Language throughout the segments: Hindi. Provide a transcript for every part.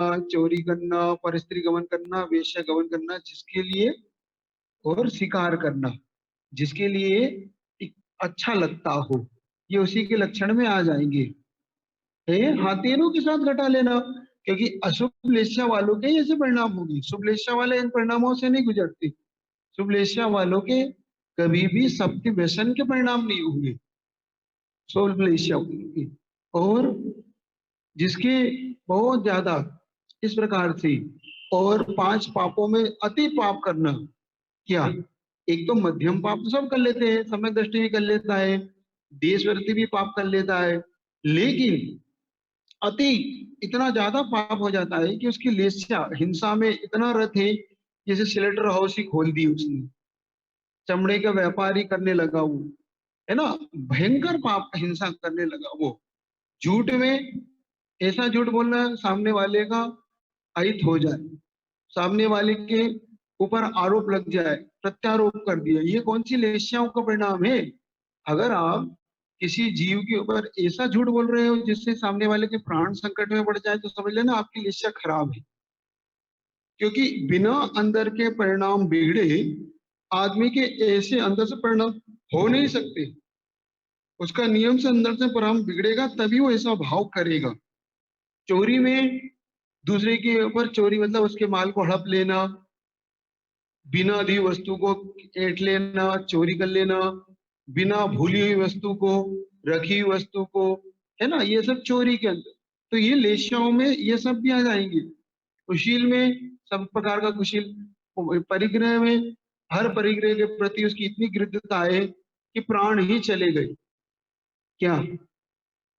चोरी करना, परस्त्री गमन करना, वेश्या गमन करना, जिसके लिए, और शिकार करना, जिसके लिए एक अच्छा लगता हो, ये उसी के लक्षण में आ जाएंगे। है हाँ, तीनों के साथ घटा लेना, क्योंकि अशुभ लेस्या वालों के ऐसे परिणाम होंगे, शुभ लेस्या वाले इन परिणामों से नहीं गुजरते। शुभ लेस्या वालों के कभी भी सप्त व्यसन के परिणाम नहीं होंगे, शुभ लेस्या वालों के। और जिसके बहुत ज्यादा इस प्रकार से, और पांच पापों में अति पाप करना, क्या, एक तो मध्यम पाप तो सब कर लेते हैं, सम्यक दृष्टि भी कर लेता है, देशव्रति भी पाप कर लेता है, लेकिन अति, इतना ज्यादा पाप हो जाता है कि उसकी लेस्या हिंसा में इतना रत है, जैसे सिलेंडर हाउस ही खोल दी उसने, चमड़े का व्यापार ही करने लगा वो, है ना, भयंकर पाप हिंसा करने लगा वो। झूठ में, ऐसा झूठ बोलना सामने वाले का अहित हो जाए, सामने वाले के ऊपर आरोप लग जाए, प्रत्यारोप कर दिया, ये कौन सी लेस्याओं का परिणाम है। अगर आप किसी जीव के ऊपर ऐसा झूठ बोल रहे हो जिससे सामने वाले के प्राण संकट में पड़ जाए, तो समझ लेना आपकी लेस्या खराब है। क्योंकि बिना अंदर के परिणाम बिगड़े आदमी के ऐसे अंदर से परिणाम हो नहीं सकते, उसका नियम से अंदर से परिणाम बिगड़ेगा तभी वो ऐसा भाव करेगा। चोरी में, दूसरे के ऊपर चोरी मतलब उसके माल को हड़प लेना, बिना दी वस्तु को ऐंठ लेना, चोरी कर लेना, बिना भूली हुई वस्तु को, रखी हुई वस्तु को, है ना, ये सब चोरी के अंदर। तो ये लेस्याओं में ये सब भी आ जाएंगे। कुशील में सब प्रकार का कुशील, परिग्रह में हर परिग्रह के प्रति उसकी इतनी गृद्धता है कि प्राण ही चले गए। क्या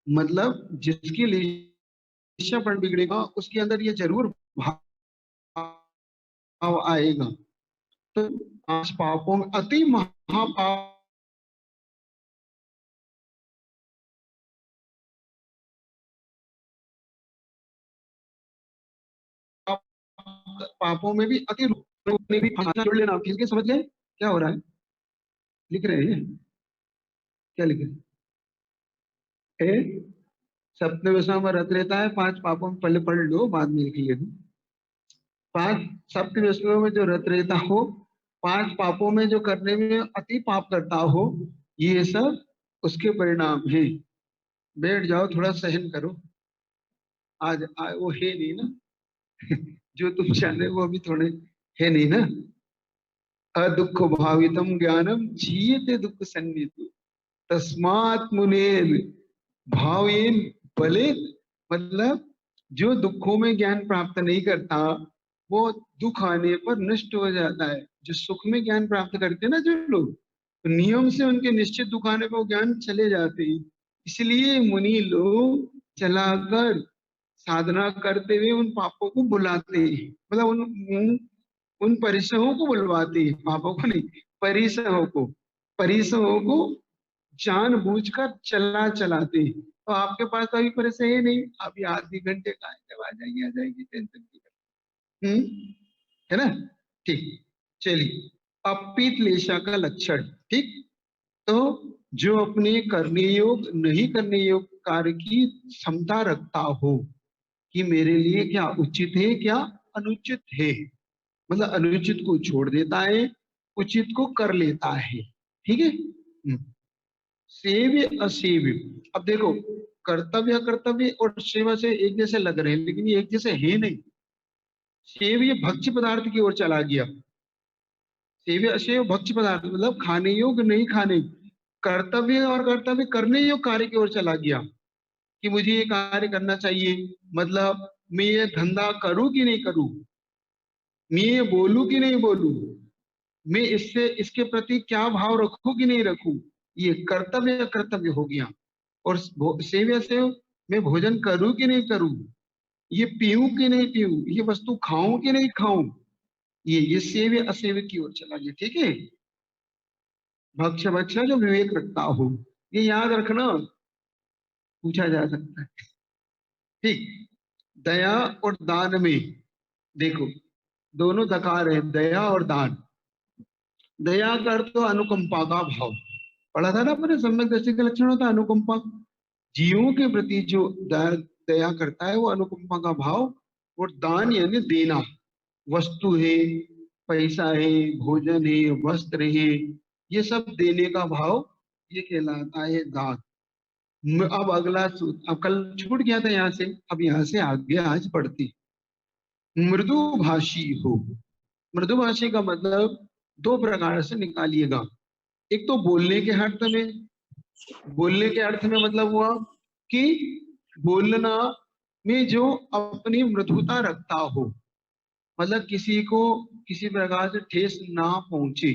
मतलब, जिसकी लेस्यापन बिगड़ेगा उसके अंदर ये जरूर भाव आएगा। तो पांच पापों में अति महापाप, पापों में भी अति में भी जोड़ लेना, किसके समझ गए क्या हो रहा है, लिख रहे हैं, क्या लिख रहे हैं, सप्तम व्यसनों में रत रहता है, पांच पापों में, पहले पढ़ लो बाद में लिख लिया। पांच सप्त व्यसनों में जो रत रहता हो, पांच पापों में जो करने में अति पाप करता हो, ये सब उसके परिणाम है। बैठ जाओ, थोड़ा सहन करो, वो है नहीं ना जो तुम चाह रहे हो वो अभी थोड़े है नहीं ना। अदुख भावितम ज्ञानम जीयते दुख सन्निधि, तस्मात् मुनेर भावेन भले, मतलब जो दुखों में ज्ञान प्राप्त नहीं करता, वो दुख आने पर नष्ट हो जाता है। जो सुख में ज्ञान प्राप्त करते हैं ना जो लोग, तो नियम से उनके निश्चित दुख आने पर वो ज्ञान चले जाते हैं। इसलिए मुनि लोग चलाकर साधना करते हुए उन पापों को बुलाते हैं, मतलब उन परिसरों को बुलवाते हैं, पापों को नहीं, परिसरों को, परिसरों को जानबूझकर चलाते हैं। तो आपके पास तो अभी परिचय है नहीं, अभी आधे घंटे का है, जब आ जाएगी टेंशन की। है ना, ठीक, चलिए। अपीत लेशा का लक्षण, ठीक। तो जो अपने करने योग नहीं करने योग कार्य की क्षमता रखता हो कि मेरे लिए क्या उचित है क्या अनुचित है, मतलब अनुचित को छोड़ देता है, उचित को कर लेता है, ठीक है। सेव्य असेव्य, अब देखो, कर्तव्य कर्तव्य और सेवा से एक जैसे लग रहे हैं, लेकिन ये एक जैसे है नहीं। सेव्य भक्ष्य पदार्थ की ओर चला गया, सेव्य असेव्य भक्ष्य पदार्थ मतलब खाने योग्य नहीं खाने, कर्तव्य और कर्तव्य करने योग्य कार्य की ओर चला गया, कि मुझे ये कार्य करना चाहिए, मतलब मैं ये धंधा करूं कि नहीं करूं, मैं ये बोलूं कि नहीं बोलूं, मैं इससे इसके प्रति क्या भाव रखूं कि नहीं रखूं, ये कर्तव्य कर्तव्य हो गया। और सेव्य से मैं भोजन करूं कि नहीं करूं, ये पीऊं कि नहीं पीऊं, ये वस्तु खाऊं कि नहीं खाऊं, ये सेव्य असेव्य की ओर चला गया, ठीक है। भक्ष्य भक्ष्य जो विवेक रखता हो, ये याद रखना, पूछा जा सकता है, ठीक। दया और दान में देखो, दोनों दकार है, दया और दान। दया का अर्थ तो अनुकंपा का भाव, पढ़ा था ना अपने, सम्यक दृष्टि का लक्षण होता है अनुकंपा। जीवों के प्रति जो दया करता है वो अनुकंपा का भाव और दान यानी देना, वस्तु है, पैसा है, भोजन है, वस्त्र है, ये सब देने का भाव, ये कहलाता है दान। अब अगला अब कल छूट गया था यहाँ से, अब यहाँ से आगे आज पढ़ती। मृदुभाषी हो। मृदुभाषी का मतलब दो प्रकार से निकालिएगा। एक तो बोलने के अर्थ में, बोलने के अर्थ में मतलब हुआ कि बोलना में जो अपनी मृदुता रखता हो, मतलब किसी को किसी प्रकार से ठेस ना पहुंचे,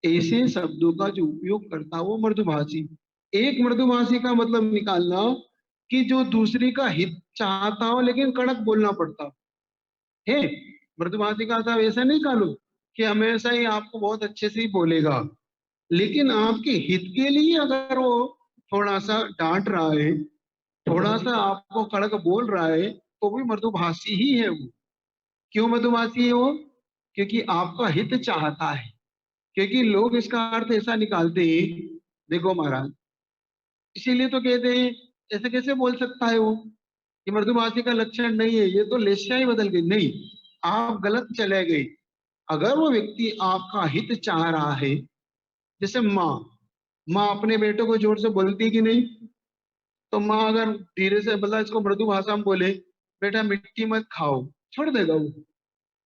ऐसे शब्दों का जो उपयोग करता हो वो मृदुभाषी। एक मृदुभाषी का मतलब निकालना कि जो दूसरे का हित चाहता हो लेकिन कड़क बोलना पड़ता हो। है, मृदुभाषी का अर्थ ऐसा नहीं निकालो कि हमेशा ही आपको बहुत अच्छे से ही बोलेगा, लेकिन आपके हित के लिए अगर वो थोड़ा सा डांट रहा है, थोड़ा सा आपको कड़क बोल रहा है, तो भी मृदुभाषी ही है वो। क्यों मधुमासी है वो? क्योंकि आपका हित चाहता है। क्योंकि लोग इसका अर्थ ऐसा निकालते हैं, देखो महाराज, इसीलिए तो कहते हैं ऐसे कैसे बोल सकता है वो, ये मृदुभाषी का लक्षण नहीं है, ये तो लेस्या ही बदल गई। नहीं, आप गलत चले गए। अगर वो व्यक्ति आपका हित चाह रहा है, जैसे माँ, माँ अपने बेटे को जोर से बोलती है कि नहीं, तो माँ अगर धीरे से मतलब इसको मृदु भाषा में बोले, बेटा मिट्टी मत खाओ, छोड़ देगा वो।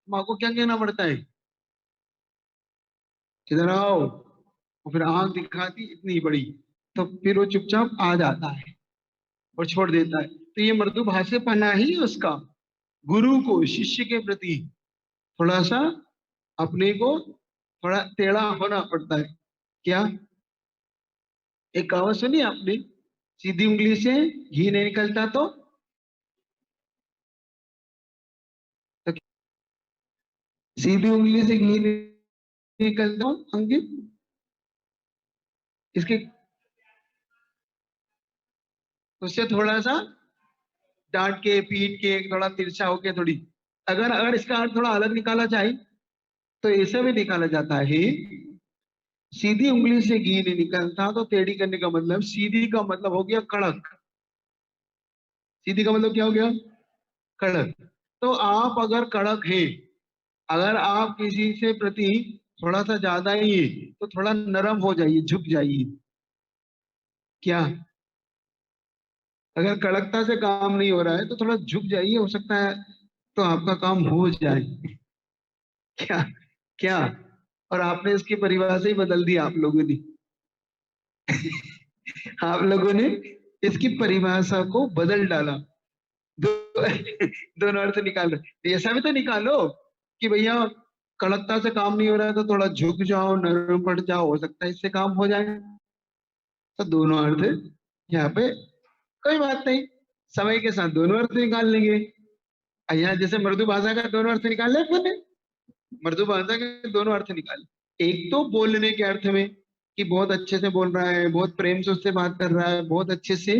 माँ को क्या कहना पड़ता है, इधर आओ, और फिर आंख दिखाती इतनी बड़ी, तो फिर वो चुपचाप आ जाता है और छोड़ देता है। तो ये मृदु भाषापना ही उसका, गुरु को शिष्य के प्रति थोड़ा सा अपने को थोड़ा टेढ़ा होना पड़ता है। क्या, एक कहावत सुनी आपने, सीधी उंगली से घी नहीं निकलता तो सीधी उंगली से घी नहीं निकलता अंकित, इसके उससे थोड़ा सा डांट के पीट के थोड़ा तिरछा होके थोड़ी, अगर अगर इसका अर्थ थोड़ा अलग निकाला जाए तो ऐसे भी निकाला जाता है, सीधी उंगली से घी नहीं निकलता तो टेढ़ी करने का मतलब, सीधी का मतलब हो गया कड़क। सीधी का मतलब क्या हो गया, कड़क। तो आप अगर कड़क है, अगर आप किसी से प्रति थोड़ा सा ज्यादा ही है, तो थोड़ा नरम हो जाइए, झुक जाइए। क्या, अगर कड़कता से काम नहीं हो रहा है तो थोड़ा झुक जाइए, हो सकता है तो आपका काम हो जाए। क्या, क्या, और आपने इसकी परिभाषा ही बदल दी आप लोगों ने। आप लोगों ने इसकी परिभाषा को बदल डाला। दो, दोनों अर्थ निकाल रहे, ऐसा भी तो निकालो कि भैया कड़कता से काम नहीं हो रहा है तो थोड़ा झुक जाओ, नरम पड़ जाओ, हो सकता है इससे काम हो जाए। तो दोनों अर्थ यहाँ पे, कोई बात नहीं, समय के साथ दोनों अर्थ निकाल लेंगे। यहाँ जैसे मृदु भाषा का दोनों अर्थ निकाल ले अपने, मृदु भाषा के दोनों अर्थ निकाले। एक तो बोलने के अर्थ में कि बहुत अच्छे से बोल रहा है, बहुत प्रेम से उससे बात कर रहा है, बहुत अच्छे से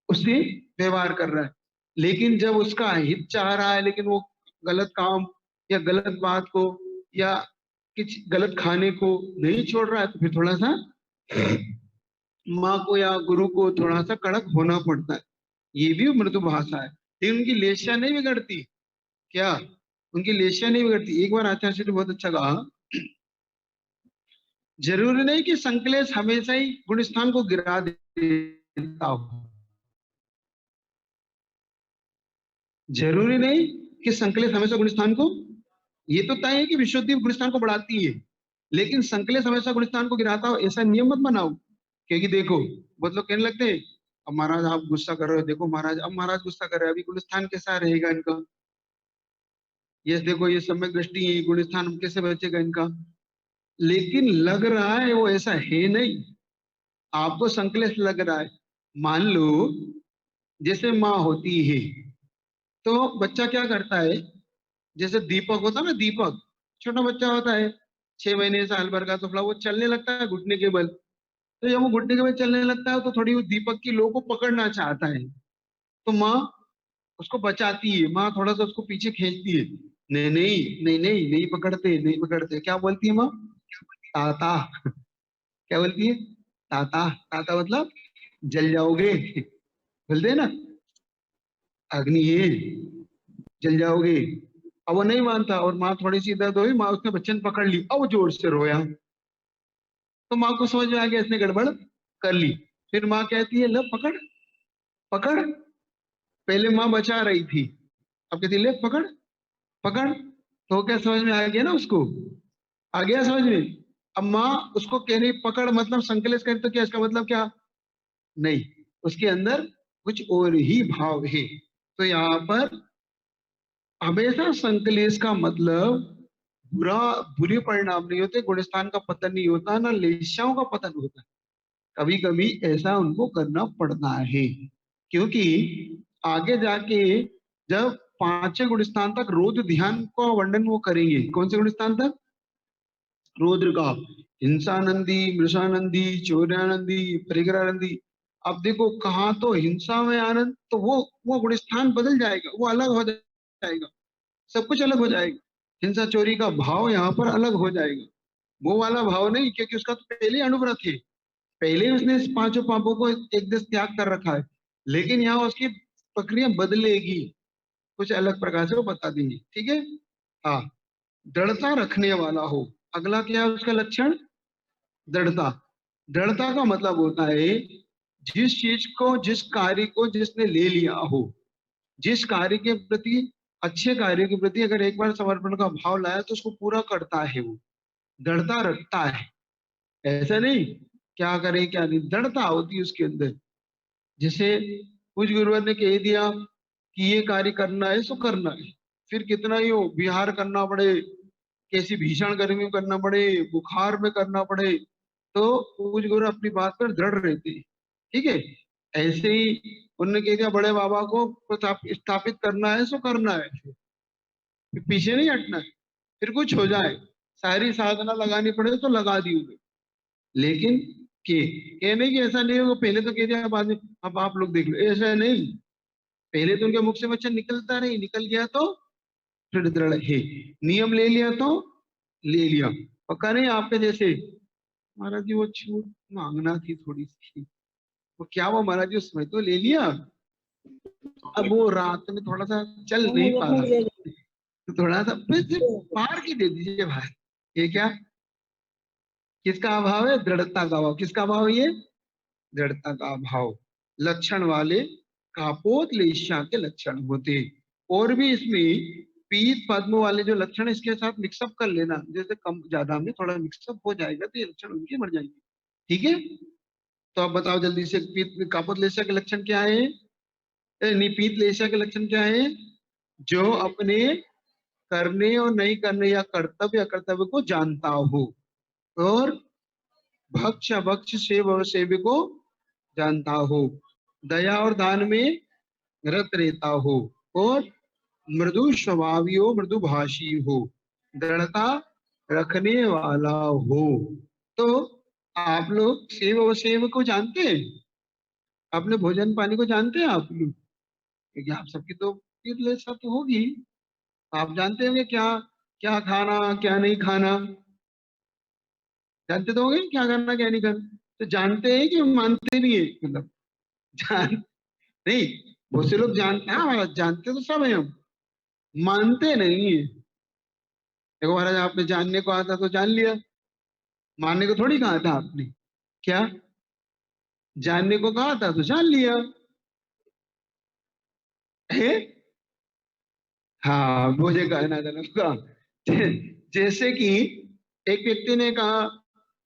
उससे व्यवहार कर रहा है। लेकिन जब उसका हित चाह रहा है लेकिन वो गलत काम या गलत बात को या कुछ गलत खाने को नहीं छोड़ रहा है, तो फिर थोड़ा सा माँ को या गुरु को थोड़ा सा कड़क होना पड़ता है। ये भी मृदु भाषा है, लेकिन उनकी लेशा नहीं बिगड़ती। क्या, उनकी लेशा नहीं बिगड़ती। एक बार आचार्य ने बहुत अच्छा कहा, जरूरी नहीं कि संकलेश हमेशा ही गुण स्थान को गिरा देता हो, जरूरी नहीं कि संकलेश हमेशा गुण स्थान को, ये तो तय है कि विशुद्धि गुण स्थान को बढ़ाती है, लेकिन संकलेश हमेशा गुण स्थान को गिराता हो ऐसा नियम मत बनाओ। क्योंकि देखो बहुत लोग कहने लगते हैं, अब महाराज आप गुस्सा कर रहे हो, देखो महाराज, अब महाराज गुस्सा कर रहे हैं, अभी गुण स्थान कैसा रहेगा इनका, ये देखो ये सम्यक दृष्टि है, गुण स्थान कैसे बचेगा इनका। लेकिन लग रहा है वो ऐसा है नहीं, आपको संकलेश लग रहा है। मान लो जैसे माँ होती है, तो बच्चा क्या करता है, जैसे दीपक होता है ना, दीपक छोटा बच्चा होता है 6 महीने साल भर का, तो थोड़ा वो चलने लगता है घुटने के बल। तो जब वो घुटने के बल चलने लगता है तो थोड़ी वो दीपक की लो को पकड़ना चाहता है, तो माँ उसको बचाती है, माँ थोड़ा सा उसको पीछे खींचती है, नहीं नहीं नहीं नहीं नहीं पकड़ते, नहीं पकड़ते। क्या बोलती है माँ, ताता। क्या बोलती है, ताता। ताता मतलब जल जाओगे, बोलते हैं ना, अग्नि है, जल जाओगे। अब वो नहीं मानता और माँ थोड़ी सी दर्द हुई, माँ उसने बच्चे ने पकड़ ली, अब वो जोर से रोया। तो माँ को समझ में आ गया इसने गड़बड़ कर ली। फिर माँ कहती है ले पकड़, पकड़। पहले माँ बचा रही थी, अब कहती है, ले पकड़, पकड़। तो क्या समझ में आ गया ना उसको, आ गया समझ में। अब माँ उसको कह रही पकड़, मतलब संकलेश कर, तो क्या इसका मतलब क्या, नहीं, उसके अंदर कुछ और ही भाव है। तो यहाँ पर हमेशा संकलेश का मतलब बुरा, बुरे परिणाम नहीं होते, गुणस्थान का पतन नहीं होता, ना लेशाओं का पतन होता है। कभी कभी ऐसा उनको करना पड़ता है, क्योंकि आगे जाके जब पांचवें गुण स्थान तक रौद्र ध्यान का वर्णन वो करेंगे, कौन से गुण स्थान तक, रौद्र का, हिंसानंदी, मृषानंदी, चौर्यानंदी, परिग्रहानंदी। अब देखो कहाँ तो हिंसा में आनंद, तो वो गुण स्थान बदल जाएगा, वो अलग हो जाएगा, सब कुछ अलग हो जाएगा। हिंसा चोरी का भाव यहाँ पर अलग हो जाएगा, वो वाला भाव नहीं, क्योंकि उसका तो पहले अनुव्रत है, पहले ही उसने इस पांचों पापों को एक दिवस त्याग कर रखा है। लेकिन यहाँ उसकी प्रक्रिया बदलेगी, कुछ अलग प्रकार से वो बता देंगे, ठीक है। हाँ, दृढ़ता रखने वाला हो, अगला क्या है उसका लक्षण, दृढ़ता। दृढ़ता का मतलब होता है जिस चीज को, जिस कार्य को जिसने ले लिया हो, जिस कार्य के प्रति, अच्छे कार्य के प्रति अगर एक बार समर्पण का भाव लाया तो उसको पूरा करता है, वो दृढ़ता रखता है। ऐसा नहीं क्या करे क्या नहीं, दृढ़ता होती है उसके अंदर। जैसे कुछ गुरुवर ने कह दिया कि ये कार्य करना है सो करना है, फिर कितना ही हो विहार करना पड़े, कैसी भीषण गर्मी में करना पड़े, बुखार में करना पड़े, तो कुछ गुरु अपनी बात पर दृढ़ रहते हैं, ठीक है। ऐसे ही उन्होंने कह दिया बड़े बाबा को स्थापित करना है सो करना है, फिर पीछे नहीं हटना है, फिर कुछ हो जाए, सारी साधना लगानी पड़े तो लगा दी उन्हें। लेकिन के कहने की ऐसा नहीं होगा, पहले तो कह दिया बाद में अब आप लोग देख लो, ऐसा नहीं। पहले तो उनके मुख से वचन निकलता नहीं, निकल गया तो फिर दृढ़ है, नियम ले लिया तो ले लिया। पक्का नहीं आपके जैसे, महाराज जी वो छूट मांगना थी थोड़ी सी, वो क्या वो महाराज जी उसमें तो ले लिया, अब वो रात में थोड़ा सा चल नहीं पा रहा, तो थोड़ा सा फिर से पार की दे दीजिए भाई। ये क्या, किसका अभाव है, दृढ़ता का अभाव, किसका अभाव है ये, दृढ़ता का अभाव। लक्षण वाले कापोत लेशा के लक्षण होते। और भी इसमें पीत पद्म वाले जो लक्षण, इसके साथ मिक्सअप कर लेना, जैसे कम ज्यादा में थोड़ा मिक्सअप हो जाएगा तो ये लक्षण उनके मर जाएंगे, ठीक है। तो आप बताओ जल्दी से, पीत कापोत लेशा के लक्षण क्या है, नहीं पीत लेशा के लक्षण क्या है, जो अपने करने और नहीं करने या कर्तव्य अकर्तव्य को जानता हो, और भक्ष भक्ष सेव और सेव्य को जानता हो, दया और दान में रत रहता हो, और मृदु स्वभावी हो, मृदु भाषी हो, दृढ़ता रखने वाला हो। तो आप लोग सेव और सेव को जानते हैं, अपने भोजन पानी को जानते हैं आप लोग, क्योंकि आप सबकी तो तीर्थयात्रा तो होगी, आप जानते होंगे क्या क्या खाना क्या नहीं खाना, जानते तो होंगे क्या करना क्या नहीं करना। तो जानते हैं कि मानते भी है, मतलब जान नहीं, बहुत से लोग जानते हैं, महाराज जानते तो सब है, हम मानते नहीं है। देखो महाराज आपने जानने को आता तो जान लिया, मानने को थोड़ी कहा था आपने, क्या जानने को कहा था तो जान लिया है। हाँ मुझे कहना था उसका, जैसे कि एक व्यक्ति ने कहा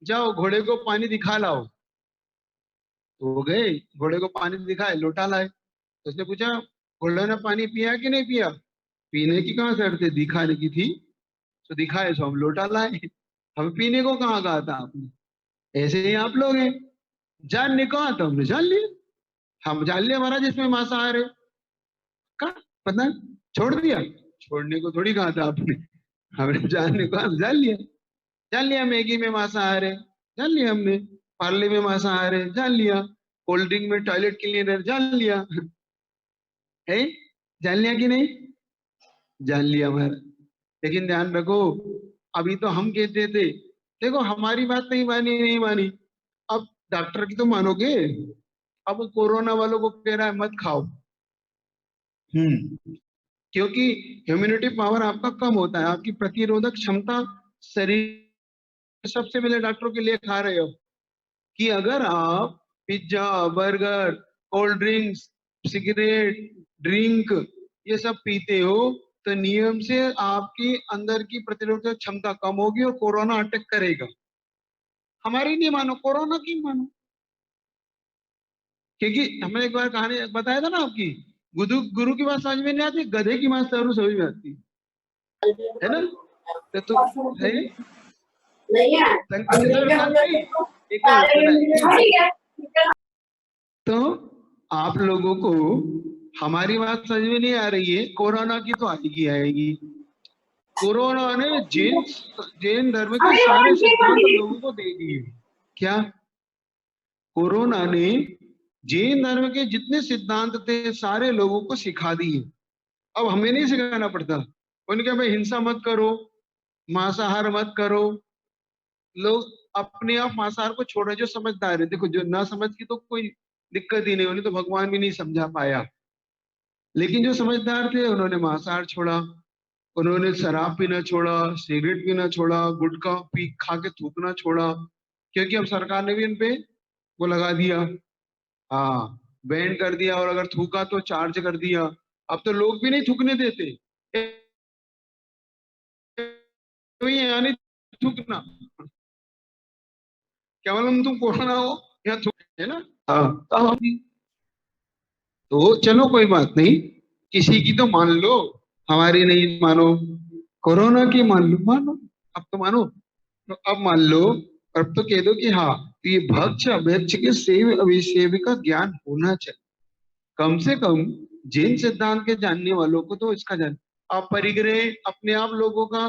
जाओ घोड़े को पानी दिखा लाओ, तो वो गए घोड़े को पानी दिखाए, लोटा लाए, तो उसने पूछा घोड़े ने पानी पिया कि नहीं पिया, पीने की कहाँ शर्त है, दिखाने की थी, तो दिखाए सो हम लोटा लाए, हम पीने को कहाँ कहा था आपने। ऐसे ही आप लोग हैं, जानने को आता हमने जान लिया, हम जान लिया महाराज इसमें मांसाहार है, का पता छोड़ दिया, छोड़ने को थोड़ी कहा था आपने, हमने जानने को हम जान लिया, जान लिया मैगी में मांसाहार है, जान लिया हमने, पार्ले में मांसाहार है जान लिया, कोल्ड ड्रिंक में टॉयलेट क्लीनर जान लिया है, जान लिया कि नहीं, जान लिया हमारा। लेकिन ध्यान रखो, अभी तो हम कहते थे, देखो हमारी बात नहीं मानी नहीं मानी, अब डॉक्टर की तो मानोगे, अब वो कोरोना वालों को कह रहा है मत खाओ, क्योंकि इम्यूनिटी पावर आपका कम होता है, आपकी प्रतिरोधक क्षमता शरीर। सबसे पहले डॉक्टरों के लिए खा रहे हो कि अगर आप pizza, burger, cold drinks, cigarette, drink ये सब पीते हो तो नियम से आपकी अंदर की प्रतिरोधक क्षमता कम होगी और कोरोना अटैक करेगा। हमारी नहीं मानो, कोरोना की मानो। क्योंकि हमने एक बार कहानी बताया था ना आपकी, गुरु गुरु की बात समझ में नहीं आती, गधे की बात जरूर समझ में आती है ना। तो है संकेत सर साथ में एक और सुनाइए। तो आप लोगों को हमारी बात समझ में नहीं आ रही है, कोरोना की तो आएगी आएगी। कोरोना ने जैन धर्म के सारे सिद्धांत लोगों को दे दिए। क्या? कोरोना ने जैन धर्म के जितने सिद्धांत थे सारे लोगों को सिखा दिए। अब हमें नहीं सिखाना पड़ता। उनके भाई हिंसा मत करो, मांसाहार मत करो। लोग अपने आप मांसाहार को छोड़ रहे जो समझदार है। देखो जो ना समझ की तो कोई दिक्कत ही नहीं, उन्हें तो भगवान भी नहीं समझा पाया। लेकिन जो समझदार थे उन्होंने मांसाहार छोड़ा, उन्होंने शराब पीना छोड़ा, सिगरेट पीना छोड़ा, गुटखा पी खा के थूकना छोड़ा। क्योंकि अब सरकार ने भी इन पे वो लगा दिया, हाँ बैन कर दिया, और अगर थूका तो चार्ज कर दिया। अब तो लोग भी नहीं थूकने देते। तो ये यानी थूकना, क्या मालूम तुम कोरोना हो या थूक, है ना। हाँ तो चलो कोई बात नहीं, किसी की तो मान लो, हमारी नहीं मानो, कोरोना की मान लो, मानो अब तो मानो। तो अब मान लो, अब तो कह दो कि हाँ, तो ये भक्ष अभक्ष के सेव अभिसेव का ज्ञान होना चाहिए। कम से कम जैन सिद्धांत के जानने वालों को तो इसका जान। आप परिग्रह अपने आप लोगों का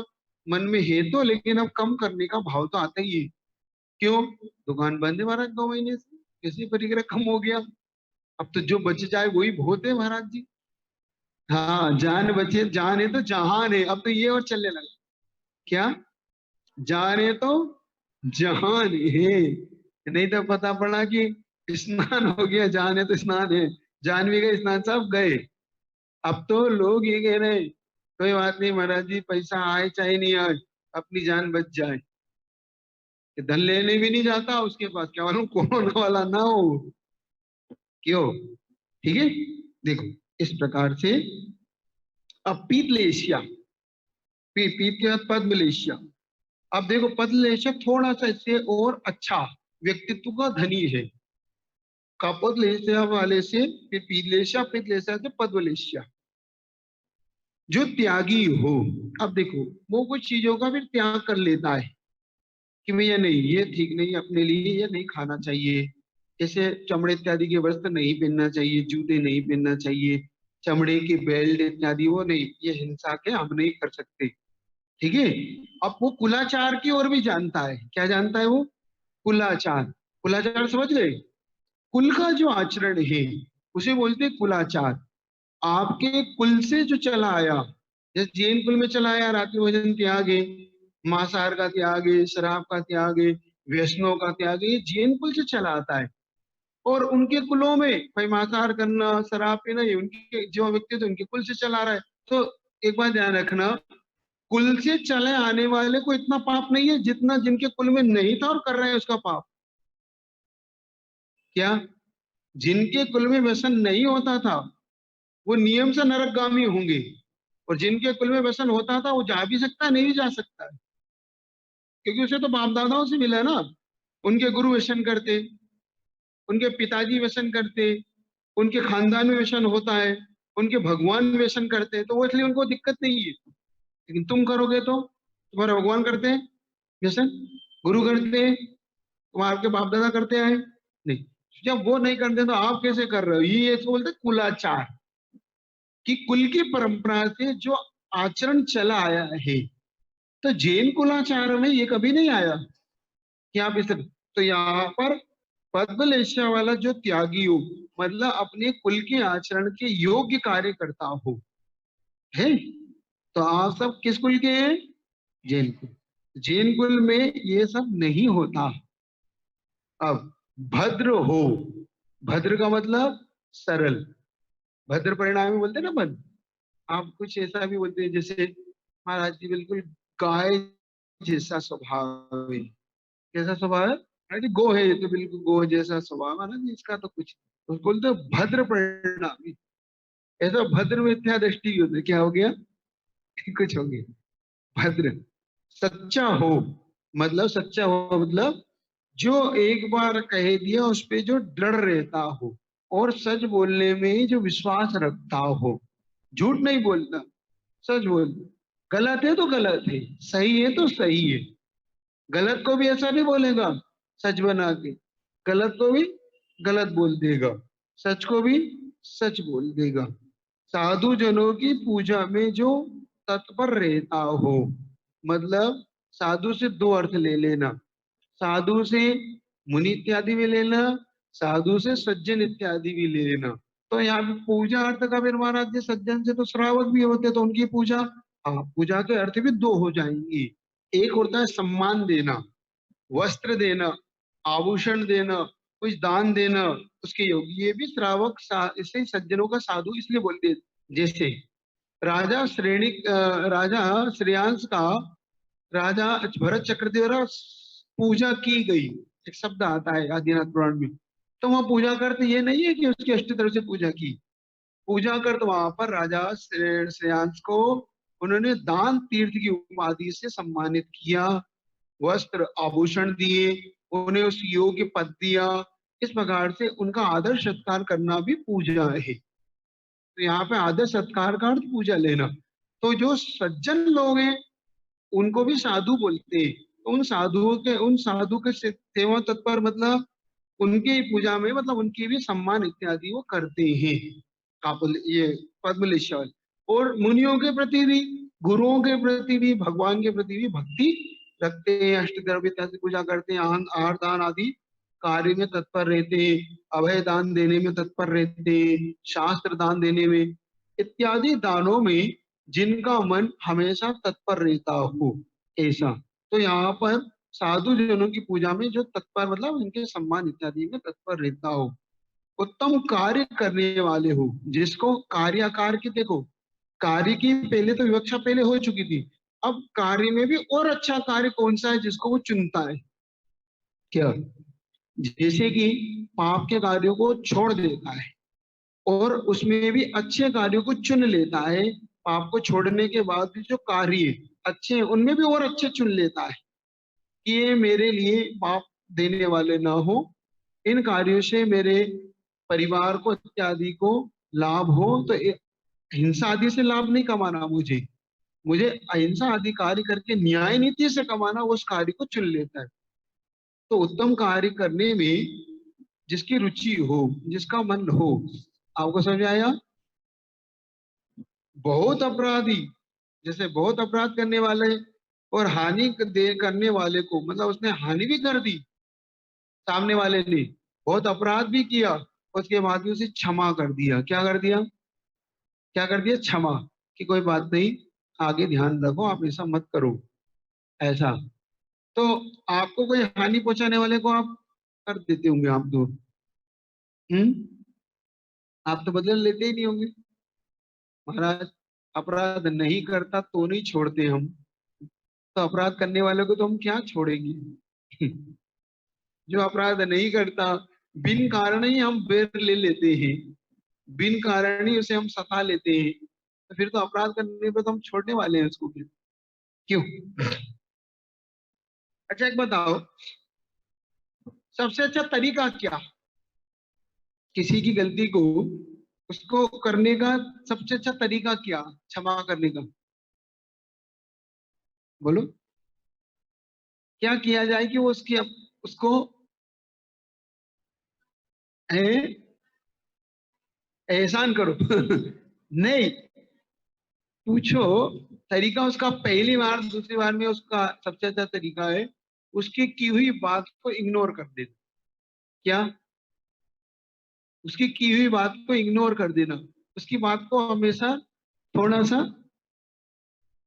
मन में है तो, लेकिन अब कम करने का भाव तो आता ही है। क्यों? दुकान बंद है महाराज 2 महीने से, कैसे परिग्रह कम हो गया? अब तो जो बच जाए वही बहुत है महाराज जी। हाँ जान बचे, जान है तो जहान है, अब तो ये और चलने लगा। क्या? जान है तो जहान है, नहीं तो पता पड़ा कि स्नान हो गया, जान है तो स्नान है, जान भी गए स्नान सब गए। अब तो लोग ये कह रहे हैं कोई बात नहीं महाराज जी, पैसा आए चाहे नहीं आए, अपनी जान बच जाए। कि धन लेने भी नहीं जाता उसके पास, क्या मालूम कोरोना वाला ना हो। क्यों? ठीक है। देखो इस प्रकार से अब पीतलेशिया, पीत के बाद पद्मलेशिया। अब देखो पद्मलेशिया थोड़ा सा इससे और अच्छा व्यक्तित्व का धनी है। कपदलेशिया वाले से फिर पीतलेशिया, पीतलेशिया से पद्मलेशिया। जो त्यागी हो, अब देखो वो कुछ चीजों का फिर त्याग कर लेता है कि भैया नहीं ये ठीक नहीं, अपने लिए ये नहीं खाना चाहिए। जैसे चमड़े इत्यादि के वस्त्र नहीं पहनना चाहिए, जूते नहीं पहनना चाहिए, चमड़े की बेल्ट इत्यादि वो नहीं, ये हिंसा के हम नहीं कर सकते। ठीक है। अब वो कुलाचार की ओर भी जानता है। क्या जानता है वो? कुलाचार। कुलाचार समझ गए? कुल का जो आचरण है उसे बोलते हैं कुलाचार। आपके कुल से जो चला आया, जैसे जैन कुल में चला आया रात्रि भोजन त्याग है, मांसाहार का त्याग है, शराब का त्याग है, व्यसनों का त्याग है, ये जैन कुल से चला आता है। और उनके कुलों में भाई मांसाहार करना, शराब पीना, ये उनके जो व्यक्ति थे उनके कुल से चला आ रहा है। तो एक बात ध्यान रखना, कुल से चले आने वाले को इतना पाप नहीं है जितना जिनके कुल में नहीं था और कर रहे हैं उसका पाप। क्या? जिनके कुल में व्यसन नहीं होता था वो नियम से नरकगामी होंगे, और जिनके कुल में व्यसन होता था वो जा भी सकता है, नहीं भी जा सकता है। क्योंकि उसे तो बाप दादाओं से मिला है ना। उनके गुरु व्यसन करते, उनके पिताजी व्यसन करते, उनके खानदान में व्यसन होता है, उनके भगवान व्यसन करते हैं, तो वो इसलिए उनको दिक्कत नहीं है। लेकिन तुम करोगे तो तुम्हारे भगवान करते हैं व्यसन, गुरु करते हैं, तुम्हारे आपके बाप दादा करते हैं नहीं। जब वो नहीं करते तो आप कैसे कर रहे हो? ये तो बोलते कुलाचार, कि कुल की परंपरा से जो आचरण चला आया है। तो जैन कुलाचार में ये कभी नहीं आया कि आप इस, तो यहाँ पर पद्मलेशिया वाला जो त्यागी हो, मतलब अपने कुल के आचरण के योग्य कार्य करता हो, है। तो आप सब किस कुल के हैं? जैन कुल। जैन कुल में ये सब नहीं होता। अब भद्र हो, भद्र का मतलब सरल, भद्र परिणाम में बोलते हैं ना भद्र, आप कुछ ऐसा भी बोलते हैं जैसे महाराज जी बिल्कुल गाय जैसा स्वभाव है। कैसा स्वभाव है? अरे गो है ये तो, बिल्कुल गो जैसा स्वभाव है ना, इसका तो कुछ, तो बोलते हैं भद्र परिणामी। ऐसा भद्र मिथ्या दृष्टि भी होती है। क्या हो गया? कुछ हो गया। भद्र, सच्चा हो, मतलब सच्चा हो मतलब जो एक बार कह दिया उस पे जो दृढ़ रहता हो, और सच बोलने में जो विश्वास रखता हो। झूठ नहीं बोलता, सच बोलता। गलत है तो गलत है, सही है तो सही है। गलत को भी ऐसा नहीं बोलेगा सच बना के, गलत को भी गलत बोल देगा, सच को भी सच बोल देगा। साधु जनों की पूजा में जो तत्पर रहता हो, मतलब साधु से दो अर्थ ले लेना। साधु से मुनि इत्यादि भी लेना, साधु से सज्जन इत्यादि भी ले लेना। तो यहाँ पे पूजा अर्थ का फिर महाराज जी, सज्जन से तो श्रावक भी होते तो उनकी पूजा, हाँ पूजा के अर्थ भी दो हो जाएंगी। एक होता है सम्मान देना, वस्त्र देना, आभूषण देना, कुछ दान देना, उसके योग्य। ये भी श्रावक इसे सज्जनों का साधु इसलिए बोलते हैं। जैसे राजा श्रेणी राजा श्रेयांश का, राजा भरत चक्रवर्ती द्वारा पूजा की गई, एक शब्द आता है आदिनाथ पुराण में। तो वहां पूजा करते ये नहीं है कि उसकी अष्ट तरह से पूजा की। पूजा करते वहां पर राजा श्रेयांश को उन्होंने दान तीर्थ की उपाधि से सम्मानित किया, वस्त्र आभूषण दिए, उन्हें उस योग्य पद दिया। इस प्रकार से उनका आदर सत्कार करना भी पूजा है। तो यहाँ पे आदर सत्कार का अर्थ पूजा लेना। तो जो सज्जन लोग हैं उनको भी साधु बोलते हैं। तो उन साधु के सेवा तत्पर, मतलब उनकी पूजा में, मतलब उनकी भी सम्मान इत्यादि वो करते हैं। कापुल ये पद्मलेश्वर। और मुनियों के प्रति भी, गुरुओं के प्रति भी, भगवान के प्रति भी भक्ति रखते हैं, अष्टद्रव्य इत्यादि पूजा करते हैं, आहार दान आदि कार्य में तत्पर रहते हैं, अभय दान देने में तत्पर रहते हैं, शास्त्र दान देने में, इत्यादि दानों में जिनका मन हमेशा तत्पर रहता हो, ऐसा। तो यहाँ पर साधु जनों की पूजा में जो तत्पर, मतलब इनके सम्मान इत्यादि में तत्पर रहता हो। उत्तम कार्य करने वाले हो, जिसको कार्याकार की, देखो कार्य की पहले तो विवक्षा पहले हो चुकी थी, अब कार्य में भी और अच्छा कार्य कौन सा है जिसको वो चुनता है। क्या? जैसे कि पाप के कार्यों को छोड़ देता है और उसमें भी अच्छे कार्यों को चुन लेता है। पाप को छोड़ने के बाद भी जो कार्य अच्छे हैं उनमें भी और अच्छे चुन लेता है कि ये मेरे लिए पाप देने वाले ना हो, इन कार्यों से मेरे परिवार को इत्यादि को लाभ हो। तो हिंसा आदि से लाभ नहीं कमाना, मुझे मुझे अहिंसा आदि कार्य करके न्याय नीति से कमाना, वो उस कार्य को चुन लेता है। तो उत्तम कार्य करने में जिसकी रुचि हो, जिसका मन हो, आपको समझ आया? बहुत अपराधी, जैसे बहुत अपराध करने वाले और करने वाले को, मतलब उसने हानि भी कर दी सामने वाले ने, बहुत अपराध भी किया, उसके बाद भी उसे क्षमा कर दिया। क्या कर दिया? क्या कर दिया? क्षमा। कि कोई बात नहीं, आगे ध्यान रखो, आप ऐसा मत करो, ऐसा। तो आपको कोई हानि पहुंचाने वाले को आप कर देते होंगे, आप तो, हम्म, आप तो बदला लेते ही नहीं होंगे। महाराज, अपराध नहीं करता तो नहीं छोड़ते हम, तो अपराध करने वाले को तो हम क्या छोड़ेंगे? जो अपराध नहीं करता, बिन कारण ही हम बैर ले लेते हैं, बिन कारण ही उसे हम सता लेते हैं, तो फिर तो अपराध करने पे तो हम छोड़ने वाले हैं उसको फिर, क्यों? अच्छा एक बताओ, सबसे अच्छा तरीका क्या, किसी की गलती को, उसको करने का सबसे अच्छा तरीका क्या, क्षमा करने का? बोलो, क्या किया जाए कि वो उसकी उसको ए, एहसान करो? नहीं, पूछो तरीका उसका। पहली बार दूसरी बार में उसका सबसे अच्छा तरीका है उसकी की हुई बात को इग्नोर कर देना। क्या? उसकी की हुई बात को इग्नोर कर देना, उसकी बात को हमेशा थोड़ा सा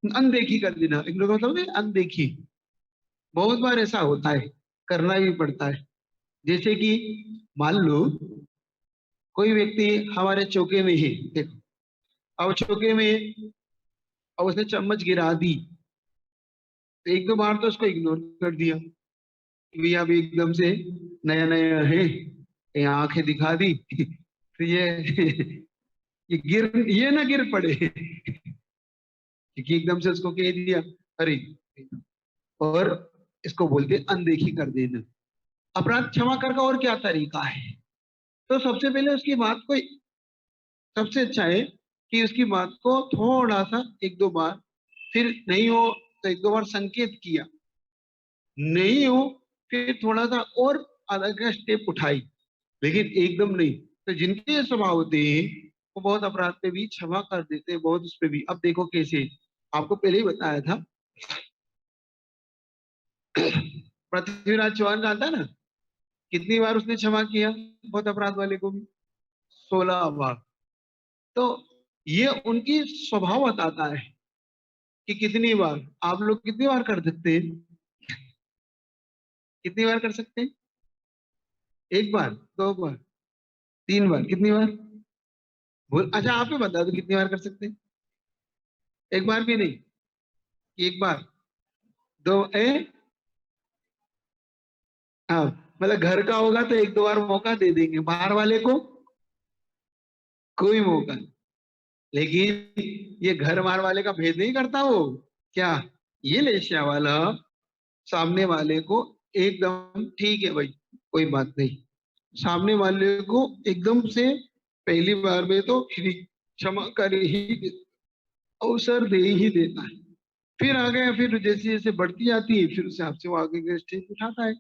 अनदेखी कर देना। इग्नोर मतलब है अनदेखी। बहुत बार ऐसा होता है, करना भी पड़ता है। जैसे कि मान लो कोई व्यक्ति हमारे चौके में है, देखो अब चौके में, अब उसने चम्मच गिरा दी, तो एक दो बार तो उसको इग्नोर कर दिया कि भैया अभी एकदम से नया नया है, ये आंखें दिखा दी तो ये ना गिर पड़े क्योंकि एकदम से उसको कह दिया अरे, और इसको बोलते अनदेखी कर देना। अपराध क्षमा कर का और क्या तरीका है? तो सबसे पहले उसकी बात को, सबसे अच्छा है कि उसकी बात को थोड़ा सा एक दो बार, फिर नहीं हो तो एक दो बार संकेत किया, नहीं हो फिर थोड़ा सा और अलग का स्टेप उठाई, लेकिन एकदम नहीं। तो जिनके ये स्वभाव होते हैं वो बहुत अपराध पे भी क्षमा कर देते हैं, बहुत उस पे भी। अब देखो कैसे, आपको पहले ही बताया था पृथ्वीराज चौहान का आता ना, कितनी बार उसने क्षमा किया बहुत अपराध वाले को भी? 16 बार। तो ये उनकी स्वभाव बताता है कि कितनी बार। आप लोग कितनी बार कर सकते हैं? कितनी बार कर सकते हैं? एक बार, दो बार, तीन बार, कितनी बार? बोल, अच्छा आप ही बता दो कितनी बार कर सकते हैं? एक बार भी नहीं? एक बार, दो ए हाँ, मतलब घर का होगा तो एक दो बार मौका दे देंगे, बाहर वाले को कोई मौका नहीं। लेकिन ये घर बाहर वाले का भेद नहीं करता वो, क्या? ये लेशिया वाला सामने वाले को एकदम ठीक है भाई, कोई बात नहीं, सामने वाले को एकदम से पहली बार में तो क्षमा कर ही अवसर दे ही देता है। फिर आगे, फिर जैसे जैसे बढ़ती जाती है, फिर उसे आपसे वो आगे के स्टेज उठाता है,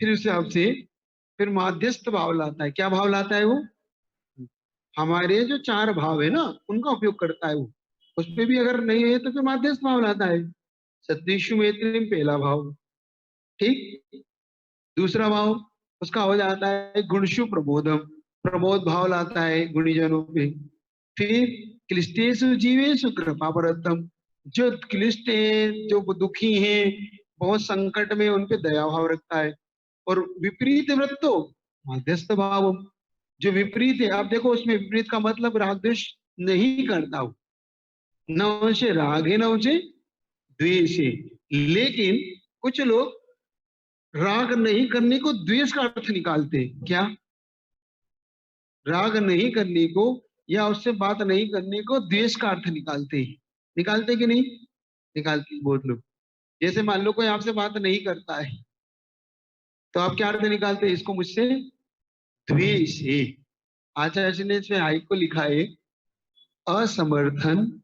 फिर उसे आपसे फिर माध्यस्थ भाव लाता है। क्या भाव लाता है वो? हमारे जो चार भाव है ना, उनका उपयोग करता है वो। उस पे भी अगर नहीं है तो फिर माध्यस्थ भाव लाता है। सतीशु मैत्री पहला भाव, ठीक। दूसरा भाव उसका हो जाता है गुणशु प्रबोधम, प्रबोध भाव लाता है गुणीजनों पे। फिर क्लिष्टेषु जीवेषु कृपा परतम, जो क्लिष्ट है, जो दुखी हैं, बहुत संकट में, उन पे दया भाव रखता है। और विपरीत वृत्तो मध्यस्थ भाव, जो विपरीत है, आप देखो उसमें विपरीत का मतलब राग द्वेष नहीं करता हो, न उनसे राग है न उनसे द्वेष है। लेकिन कुछ लोग राग नहीं करने को द्वेष का अर्थ निकालते हैं। क्या? राग नहीं करने को या उससे बात नहीं करने को द्वेष का अर्थ निकालते हैं। निकालते कि नहीं? निकालते हैं बहुत लोग। जैसे मान लो कोई आपसे बात नहीं करता है, तो आप क्या अर्थ निकालते हैं? इसको मुझसे द्वेष है। आचार्य ने इसमें हाई को लिखा है, असमर्थन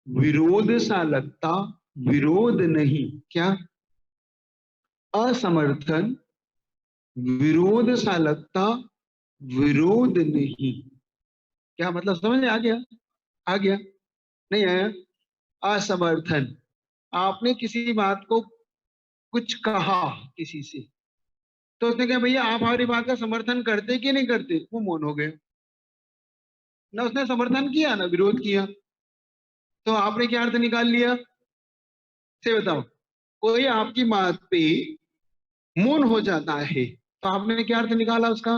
विरोध सा लगता, विरोध नहीं। क्या? असमर्थन विरोध सा लगता, विरोध नहीं। क्या मतलब समझ में आ गया? आ गया? नहीं आया? असमर्थन, आपने किसी बात को कुछ कहा किसी से, तो उसने कहा भैया आप हमारी बात का समर्थन करते कि नहीं करते, वो मौन हो गए। ना उसने समर्थन किया ना विरोध किया, तो आपने क्या अर्थ निकाल लिया? से बताओ, कोई आपकी बात पे मौन हो जाता है तो आपने क्या अर्थ निकाला उसका?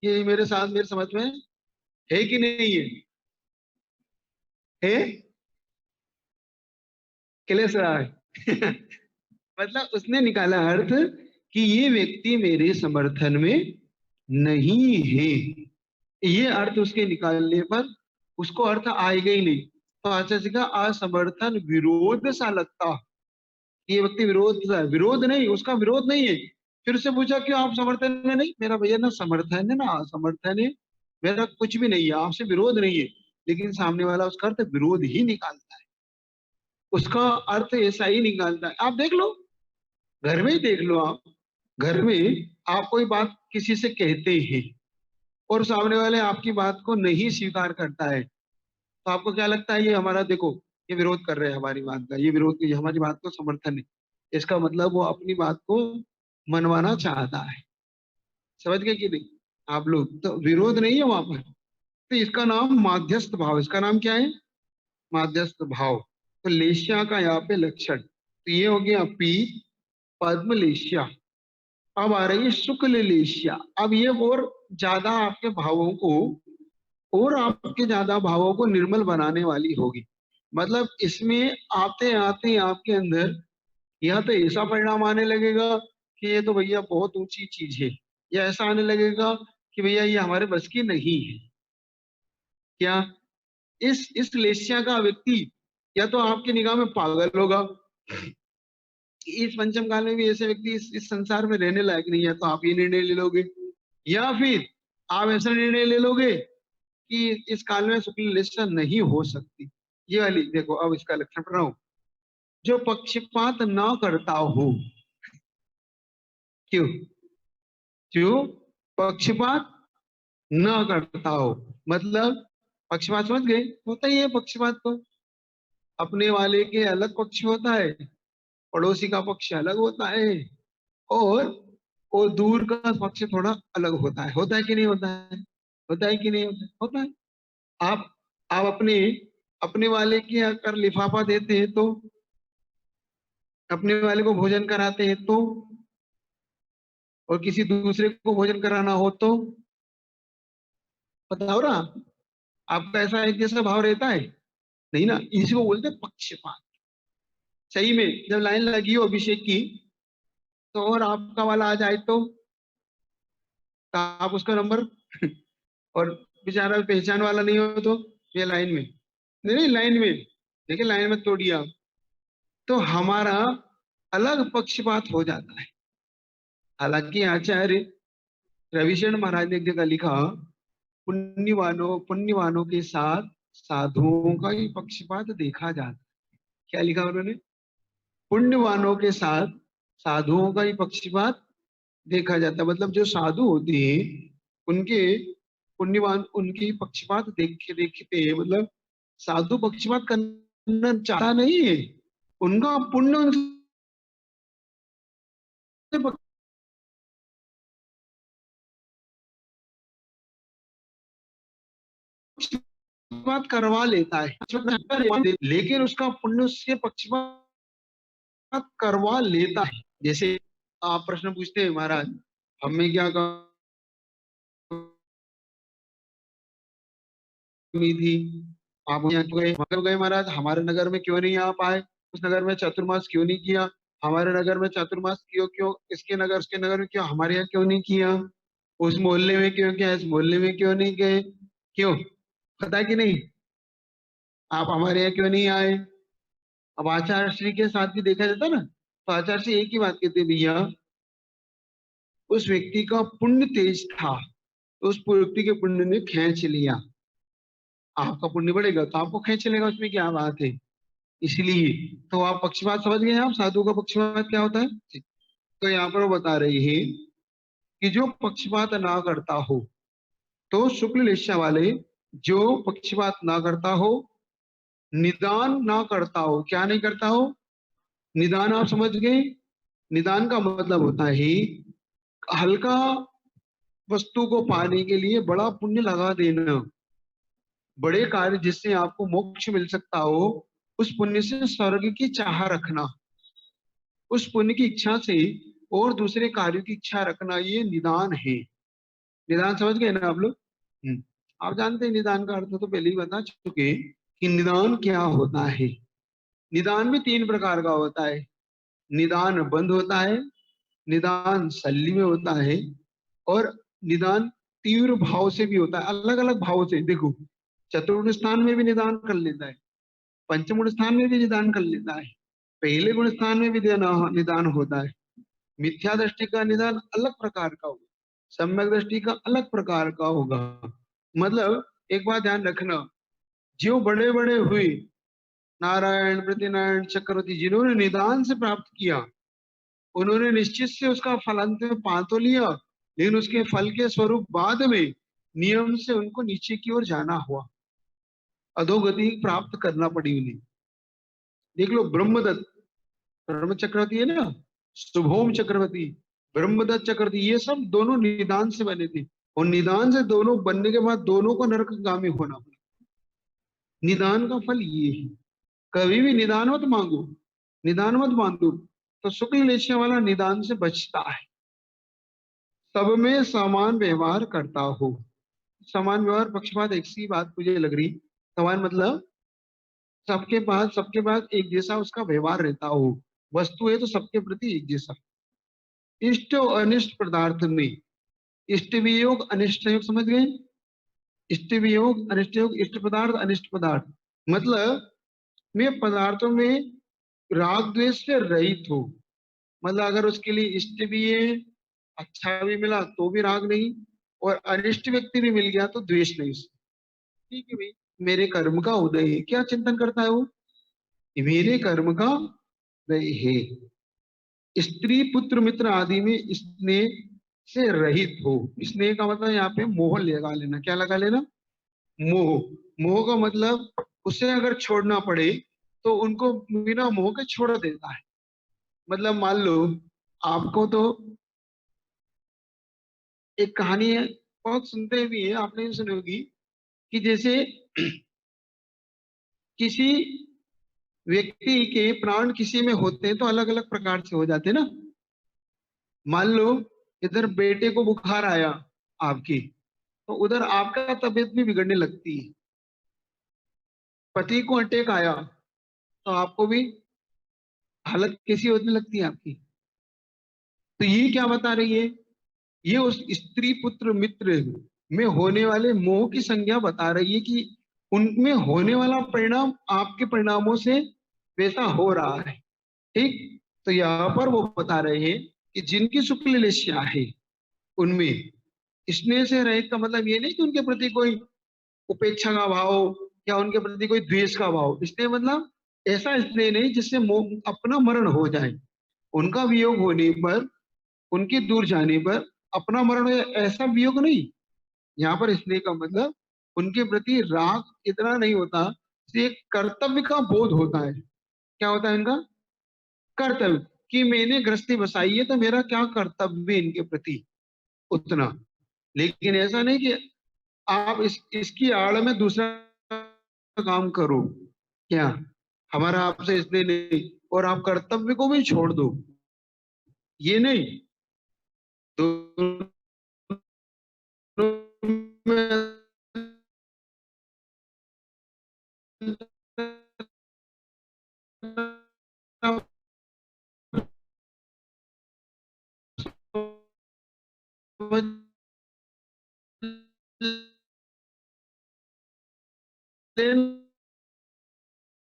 ये मेरे साथ, मेरे समझ में है कि नहीं है? है? क्लेश रहा है मतलब उसने निकाला अर्थ कि ये व्यक्ति मेरे समर्थन में नहीं है। ये अर्थ उसके निकालने पर उसको अर्थ आएगा ही नहीं। तो आचार्य का असमर्थन विरोध सा लगता, ये व्यक्ति विरोध सा है, विरोध नहीं, उसका विरोध नहीं है। फिर उससे पूछा क्यों आप समर्थन में नहीं? मेरा भैया ना समर्थन है ना असमर्थन है, मेरा कुछ भी नहीं है, आपसे विरोध नहीं है। लेकिन सामने वाला उसका अर्थ विरोध ही निकालता है, उसका अर्थ ऐसा ही निकालता है। आप देख लो, घर में ही देख लो आप, घर में आप कोई बात किसी से कहते हैं और सामने वाले आपकी बात को नहीं स्वीकार करता है, तो आपको क्या लगता है? ये हमारा देखो, ये विरोध कर रहे हैं हमारी बात का, ये विरोध, ये हमारी बात को समर्थन है, इसका मतलब वो अपनी बात को मनवाना चाहता है। समझ गए कि नहीं आप लोग? तो विरोध नहीं है वहां पर। तो इसका नाम माध्यस्थ भाव, इसका नाम क्या है? माध्यस्थ भाव। तो लेशिया का यहाँ पे लक्षण तो ये हो गया पी, पद्म लेशिया। अब आ रही है शुक्ल लेशिया। अब ये और ज्यादा आपके भावों को और आपके ज्यादा भावों को निर्मल बनाने वाली होगी। मतलब इसमें आते आते आपके अंदर या तो ऐसा परिणाम आने लगेगा कि ये तो भैया बहुत ऊंची चीज है, या ऐसा आने लगेगा कि भैया ये हमारे बस की नहीं है। क्या इस लेस्या का व्यक्ति या तो आपकी निगाह में पागल होगा, इस पंचम काल में भी ऐसे व्यक्ति इस संसार में रहने लायक नहीं है, तो आप ये निर्णय ले लोगे, या फिर आप ऐसा निर्णय ले लोगे कि इस काल में शुक्ल लेस्या नहीं हो सकती। ये वाली देखो, अब इसका लक्षण पढ़ रहा हूं। जो पक्षपात ना करता हो। क्यों? जो पक्षपात ना करता हो, मतलब पक्षपात समझ गए, होता ही है पक्षपात तो। अपने वाले के अलग पक्ष होता है, पड़ोसी का पक्ष अलग होता है, और वो दूर का पक्ष थोड़ा अलग होता है कि नहीं होता है? होता है कि नहीं होता है? होता है। आप आप अपने अपने वाले के अगर लिफाफा देते हैं तो, अपने वाले को भोजन कराते हैं तो, और किसी दूसरे को भोजन कराना हो तो, बताओ ना, आपका ऐसा एक जैसा भाव रहता है? नहीं ना, इसी को बोलते हैं पक्षपात। सही में जब लाइन लगी हो अभिषेक की, तो और आपका वाला आ जाए तो आप उसका नंबर और बेचारा पहचान वाला नहीं हो तो ये लाइन में, नहीं नहीं लाइन में, देखिए लाइन में तोड़िए आप, तो हमारा अलग पक्षपात हो जाता है। हालांकि आचार्य रविशरण महाराज ने एक जगह लिखा, पुण्यवानों के साथ साधुओं का ही पक्षपात देखा जाता है। क्या लिखा उन्होंने? पुण्यवानों के साथ साधुओं का ही पक्षपात देखा जाता है। मतलब जो साधु होते हैं उनके पुण्यवान उनकी पक्षपात देखते देखते, मतलब साधु पक्षपात करना चाहता नहीं है, उनका पुण्य उनसे पक्षपात करवा लेता है, लेकिन उसका पुण्य उससे पक्षपात करवा लेता है। जैसे आप प्रश्न पूछते हैं, महाराज हमें क्या कमी थी, आप यहाँ क्यों गए, मगर गए महाराज, हमारे नगर में क्यों नहीं आ पाए, उस नगर में चतुर्मास क्यों नहीं किया, हमारे नगर में चतुर्मास क्यों क्यों इसके नगर में क्यों, हमारे यहाँ क्यों नहीं किया, उस मोहल्ले में क्यों किया, इस मोहल्ले में क्यों नहीं गए, क्यों? पता है कि नहीं? आप हमारे यहाँ क्यों नहीं आए? अब आचार्य श्री के साथ भी देखा जाता ना, तो आचार्य श्री एक ही बात कहते, भैया उस व्यक्ति का पुण्य तेज था, तो उस व्यक्ति के पुण्य ने खींच लिया। आपका पुण्य बढ़ेगा तो आपको खींच लेगा, उसमें क्या बात है? इसलिए तो आप पक्षपात समझ गए हैं, आप साधु का पक्षपात क्या होता है। तो यहाँ पर वो बता रहे हैं कि जो पक्षपात ना करता हो, तो शुक्ल लेशा वाले, जो पक्षपात ना करता हो, निदान ना करता हो, क्या नहीं करता हो? निदान आप समझ गए? निदान का मतलब होता है हल्का वस्तु को पाने के लिए बड़ा पुण्य लगा देना, बड़े कार्य जिससे आपको मोक्ष मिल सकता हो, उस पुण्य से स्वर्ग की चाह रखना, उस पुण्य की इच्छा से और दूसरे कार्यों की इच्छा रखना, ये निदान है। निदान समझ गए ना आप लोग? आप जानते हैं निदान का अर्थ तो पहले ही बता चुके कि निदान क्या होता है। निदान भी तीन प्रकार का होता है। निदान बंद होता है, निदान सल्ली में होता है, और निदान तीव्र भाव से भी होता है, अलग अलग भाव से। देखो, चतुर्थ स्थान में भी निदान कर लेता है, पंचम गुण स्थान में भी निदान कर लेता है, पहले गुण स्थान में भी निदान होता है। मिथ्या दृष्टि का निदान अलग प्रकार का होगा, सम्यक दृष्टि का अलग प्रकार का होगा। मतलब एक बात ध्यान रखना, जो बड़े बड़े हुए नारायण प्रतिनारायण चक्रवर्ती, जिन्होंने निदान से प्राप्त किया, उन्होंने निश्चित से उसका फल अंत में पा तो लिया, लेकिन उसके फल के स्वरूप बाद में नियम से उनको नीचे की ओर जाना हुआ, अधोगति प्राप्त करना पड़ी उन्हें। देख लो ब्रह्मदत्त, ब्रह्म चक्रवर्ती है ना, शुभोम चक्रवर्ती, ब्रह्मदत्त चक्रवर्ती, ये सब दोनों निदान से बने थे, और निदान से दोनों बनने के बाद दोनों को नरकगामी होना पड़ा। निदान का फल ये है। कभी भी निदान मत मांगो, निदान मत मांगो, तो शुक्ल लेशा वाला निदान से बचता है, सब में समान व्यवहार करता हो, समान व्यवहार पक्षपात एक सी बात मुझे लग रही। समान मतलब सबके पास एक जैसा उसका व्यवहार रहता हो। वस्तु है तो सबके प्रति एक जैसा। इष्ट और अनिष्ट पदार्थ में इष्ट वियोग अनिष्ट योग, समझ गए? इष्ट वियोग अनिष्ट योग, इष्ट पदार्थ अनिष्ट पदार्थ, मतलब मैं पदार्थों में राग द्वेष से रहित हूँ। मतलब अगर उसके लिए इष्ट भी है, अच्छा भी मिला तो भी राग नहीं, और अनिष्ट व्यक्ति भी मिल गया तो द्वेष नहीं उससे। ठीक है भाई, मेरे कर्म का उदय है, क्या चिंतन करता है वो? कि मेरे कर्म का उदय है। स्त्री पुत्र मित्र आदि में स्नेह से रहित हो। स्नेह का मतलब यहाँ पे मोह लगा लेना। क्या लगा लेना? मोह। मोह का मतलब उसे अगर छोड़ना पड़े तो उनको बिना मोह के छोड़ देता है। मतलब मान लो, आपको तो एक कहानी है, बहुत सुनते भी है, आपने भी सुनी होगी, कि जैसे किसी व्यक्ति के प्राण किसी में होते हैं तो अलग अलग प्रकार से हो जाते हैं ना। मान लो इधर बेटे को बुखार आया आपकी, तो उधर आपका तबीयत भी बिगड़ने लगती है। पति को अटैक आया तो आपको भी हालत कैसी होने लगती है आपकी। तो ये क्या बता रही है? ये उस स्त्री पुत्र मित्र में होने वाले मोह की संज्ञा बता रही है कि उनमें होने वाला परिणाम आपके परिणामों से वैसा हो रहा है। ठीक। तो यहाँ पर वो बता रहे हैं कि जिनकी शुक्ल लेशिया है उनमें स्नेह से रहित का मतलब ये नहीं कि उनके प्रति कोई उपेक्षा का भाव या उनके प्रति कोई द्वेष का भाव। स्नेह मतलब ऐसा स्नेह नहीं जिससे अपना मरण हो जाए। उनका वियोग होने पर, उनके दूर जाने पर अपना मरण हो, ऐसा वियोग नहीं। यहाँ पर स्नेह का मतलब उनके प्रति राग इतना नहीं होता, एक कर्तव्य का बोध होता है। क्या होता है इनका? कर्तव्य, कि मैंने गृहस्थी बसाई है तो मेरा क्या कर्तव्य है इनके प्रति, उतना। लेकिन ऐसा नहीं कि आप इसकी आड़ में दूसरा काम करो। क्या? हमारा आपसे इसलिए नहीं, और आप कर्तव्य को भी छोड़ दो, ये नहीं। दोनों में समझ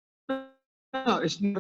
लेना। इसमें